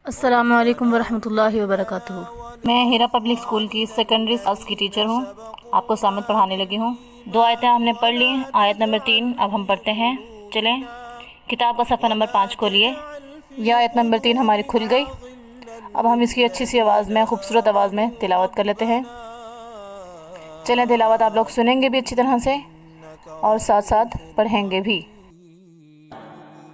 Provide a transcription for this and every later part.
السلام علیکم ورحمۃ اللہ وبرکاتہ۔ میں ہیرا پبلک اسکول کی سیکنڈری کلاس کی ٹیچر ہوں، آپ کو سامنے پڑھانے لگی ہوں۔ 2 آیتیں ہم نے پڑھ لی، آیت نمبر 3 اب ہم پڑھتے ہیں۔ چلیں کتاب کا صفحہ نمبر 5 کھولیے۔ یہ آیت نمبر 3 ہماری کھل گئی۔ اب ہم اس کی اچھی سی آواز میں، خوبصورت آواز میں تلاوت کر لیتے ہیں۔ چلیں تلاوت آپ لوگ سنیں گے بھی اچھی طرح سے اور ساتھ ساتھ پڑھیں گے بھی۔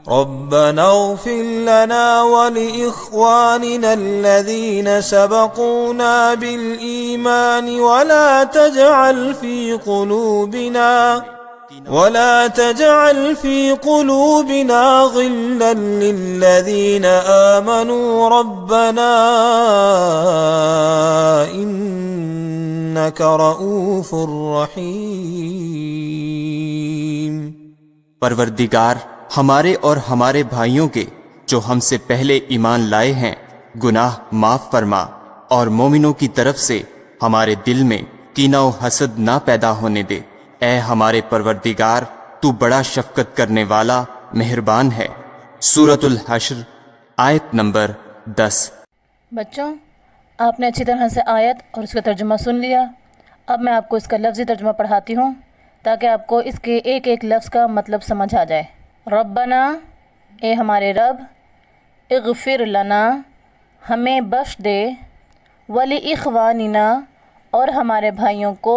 ربنا اغفر لنا ولإخواننا الذين سبقونا بالإيمان ولا تجعل في قلوبنا غلا للذين آمنوا ربنا إنك رؤوف رحيم۔ پروردگار ہمارے اور ہمارے بھائیوں کے جو ہم سے پہلے ایمان لائے ہیں گناہ معاف فرما، اور مومنوں کی طرف سے ہمارے دل میں کینہ و حسد نہ پیدا ہونے دے۔ اے ہمارے پروردگار تو بڑا شفقت کرنے والا مہربان ہے۔ سورۃ الحشر آیت نمبر 10۔ بچوں آپ نے اچھی طرح سے آیت اور اس کا ترجمہ سن لیا۔ اب میں آپ کو اس کا لفظی ترجمہ پڑھاتی ہوں تاکہ آپ کو اس کے ایک ایک لفظ کا مطلب سمجھ آ جائے۔ ربنا اے ہمارے رب، اغفر لنا ہمیں بخش دے، ولی اور ہمارے بھائیوں کو،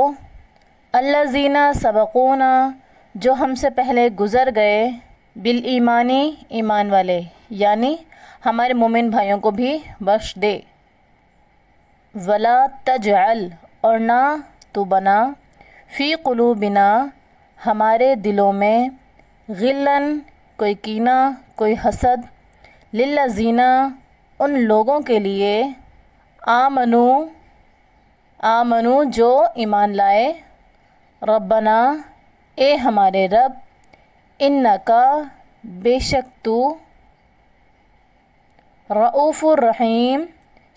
الذین سبقونا جو ہم سے پہلے گزر گئے، بالایمانی ایمان والے یعنی ہمارے مومن بھائیوں کو بھی بخش دے، ولا تجعل اور نہ تو بنا، فی قلوبنا ہمارے دلوں میں، غلن کوئی کینہ کوئی حسد، للذین ان لوگوں کے لیے، آمنو جو ایمان لائے، ربنا اے ہمارے رب، انکا بے شک تو، رؤوف الرحیم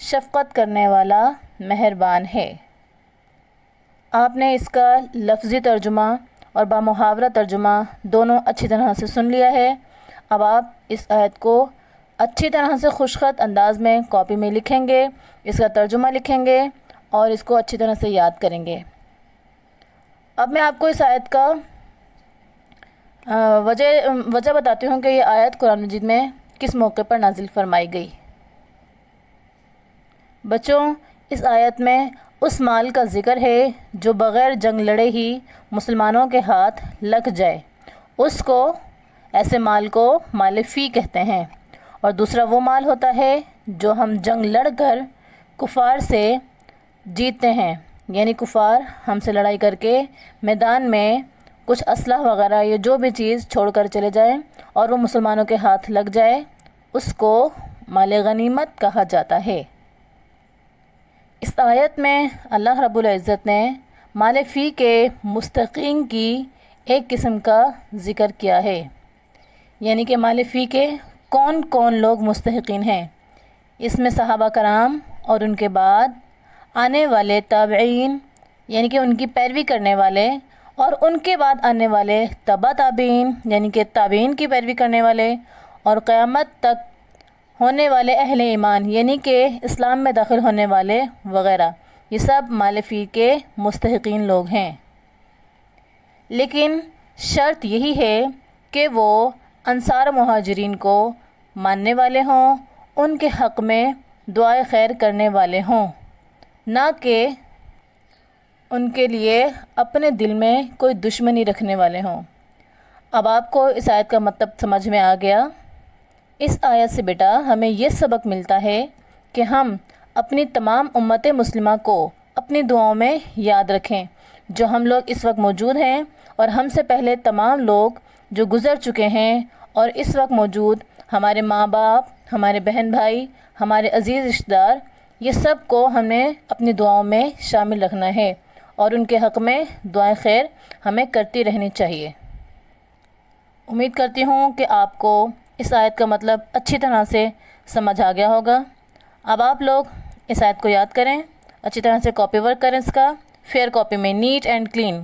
شفقت کرنے والا مہربان ہے۔ آپ نے اس کا لفظی ترجمہ اور بامحاورہ ترجمہ دونوں اچھی طرح سے سن لیا ہے۔ اب آپ اس آیت کو اچھی طرح سے خوشخط انداز میں کاپی میں لکھیں گے، اس کا ترجمہ لکھیں گے اور اس کو اچھی طرح سے یاد کریں گے۔ اب میں آپ کو اس آیت کا وجہ بتاتی ہوں کہ یہ آیت قرآن مجید میں کس موقع پر نازل فرمائی گئی۔ بچوں اس آیت میں اس مال کا ذکر ہے جو بغیر جنگ لڑے ہی مسلمانوں کے ہاتھ لگ جائے، اس کو، ایسے مال کو مال فی کہتے ہیں۔ اور دوسرا وہ مال ہوتا ہے جو ہم جنگ لڑ کر کفار سے جیتتے ہیں، یعنی کفار ہم سے لڑائی کر کے میدان میں کچھ اسلحہ وغیرہ یا جو بھی چیز چھوڑ کر چلے جائیں اور وہ مسلمانوں کے ہاتھ لگ جائے، اس کو مال غنیمت کہا جاتا ہے۔ اس آیت میں اللہ رب العزت نے مال فی کے مستحقین کی ایک قسم کا ذکر کیا ہے، یعنی کہ مال فی کے کون کون لوگ مستحقین ہیں۔ اس میں صحابہ کرام اور ان کے بعد آنے والے تابعین یعنی کہ ان کی پیروی کرنے والے، اور ان کے بعد آنے والے تبع تابعین یعنی کہ تابعین کی پیروی کرنے والے، اور قیامت تک ہونے والے اہل ایمان یعنی کہ اسلام میں داخل ہونے والے وغیرہ، یہ سب مال فی کے مستحقین لوگ ہیں۔ لیکن شرط یہی ہے کہ وہ انصار مہاجرین کو ماننے والے ہوں، ان کے حق میں دعائے خیر کرنے والے ہوں، نہ کہ ان کے لیے اپنے دل میں کوئی دشمنی رکھنے والے ہوں۔ اب آپ کو اس آیت کا مطلب سمجھ میں آ گیا۔ اس آیت سے بیٹا ہمیں یہ سبق ملتا ہے کہ ہم اپنی تمام امت مسلمہ کو اپنی دعاؤں میں یاد رکھیں، جو ہم لوگ اس وقت موجود ہیں اور ہم سے پہلے تمام لوگ جو گزر چکے ہیں، اور اس وقت موجود ہمارے ماں باپ، ہمارے بہن بھائی، ہمارے عزیز رشتہ دار، یہ سب کو ہم نے اپنی دعاؤں میں شامل رکھنا ہے اور ان کے حق میں دعائیں خیر ہمیں کرتی رہنی چاہیے۔ امید کرتی ہوں کہ آپ کو اس آیت کا مطلب اچھی طرح سے سمجھ آ گیا ہوگا۔ اب آپ لوگ اس آیت کو یاد کریں، اچھی طرح سے کاپی ورک کریں، اس کا فیئر کاپی میں نیٹ اینڈ کلین۔